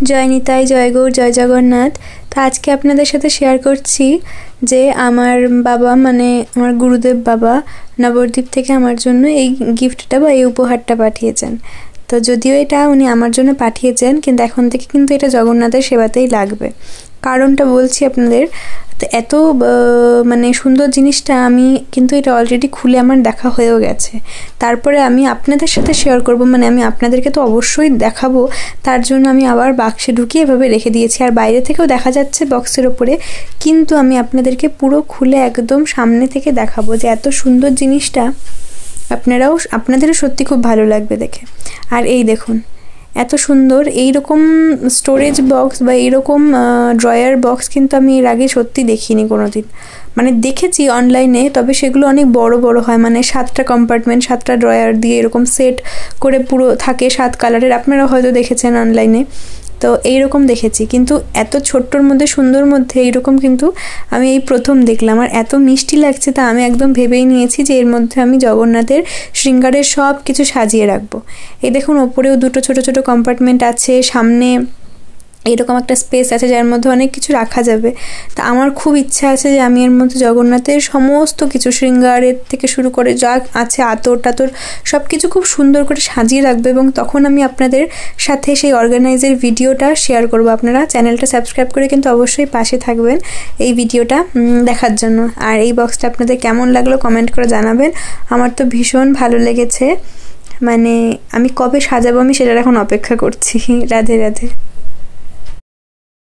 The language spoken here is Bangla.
জয় নিতাই, জয় গৌর, জয় জগন্নাথ। তো আজকে আপনাদের সাথে শেয়ার করছি যে আমার বাবা মানে আমার গুরুদেব বাবা নবদ্বীপ থেকে আমার জন্য এই গিফটটা বা এই উপহারটা পাঠিয়েছেন। তো যদিও এটা উনি আমার জন্য পাঠিয়েছেন, কিন্তু এখন থেকে কিন্তু এটা জগন্নাথের সেবাতেই লাগবে। কারণটা বলছি আপনাদের। তো এত মানে সুন্দর জিনিসটা আমি কিন্তু এটা অলরেডি খুলে আমার দেখা হয়েও গেছে। তারপরে আমি আপনাদের সাথে শেয়ার করব, মানে আমি আপনাদেরকে তো অবশ্যই দেখাবো, তার জন্য আমি আবার বাক্সে ঢুকিয়ে এভাবে রেখে দিয়েছি। আর বাইরে থেকেও দেখা যাচ্ছে বক্সের ওপরে, কিন্তু আমি আপনাদেরকে পুরো খুলে একদম সামনে থেকে দেখাবো যে এত সুন্দর জিনিসটা আপনাদেরও সত্যি খুব ভালো লাগবে দেখে। আর এই দেখুন এত সুন্দর এইরকম স্টোরেজ বক্স বা এইরকম ড্রয়ার বক্স কিন্তু আমি এর আগে সত্যি দেখিনি কোনোদিন। মানে দেখেছি অনলাইনে, তবে সেগুলো অনেক বড় বড় হয়, মানে 7টা কম্পার্টমেন্ট 7টা ড্রয়ার দিয়ে এরকম সেট করে পুরো থাকে 7 কালারের। আপনারা হয়তো দেখেছেন অনলাইনে, তো এইরকম দেখেছি, কিন্তু এত ছোট্টর মধ্যে সুন্দর মধ্যে এইরকম কিন্তু আমি এই প্রথম দেখলাম। আর এত মিষ্টি লাগছে, তা আমি একদম ভেবেই নিয়েছি যে এর মধ্যে আমি জগন্নাথের শৃঙ্গারের সব কিছু সাজিয়ে রাখবো। এই দেখুন ওপরেও দুটো ছোট ছোট কম্পার্টমেন্ট আছে, সামনে এরকম একটা স্পেস আছে যার মধ্যে অনেক কিছু রাখা যাবে। তা আমার খুব ইচ্ছা আছে যে আমি এর মধ্যে জগন্নাথের সমস্ত কিছু শৃঙ্গারের থেকে শুরু করে যা আছে আতর টাতর সব কিছু খুব সুন্দর করে সাজিয়ে রাখবো, এবং তখন আমি আপনাদের সাথে সেই অর্গানাইজের ভিডিওটা শেয়ার করব। আপনারা চ্যানেলটা সাবস্ক্রাইব করে কিন্তু অবশ্যই পাশে থাকবেন এই ভিডিওটা দেখার জন্য। আর এই বক্সটা আপনাদের কেমন লাগলো কমেন্ট করে জানাবেন। আমার তো ভীষণ ভালো লেগেছে, মানে আমি কবে সাজাবো আমি সেটার এখন অপেক্ষা করছি। রাধে রাধে।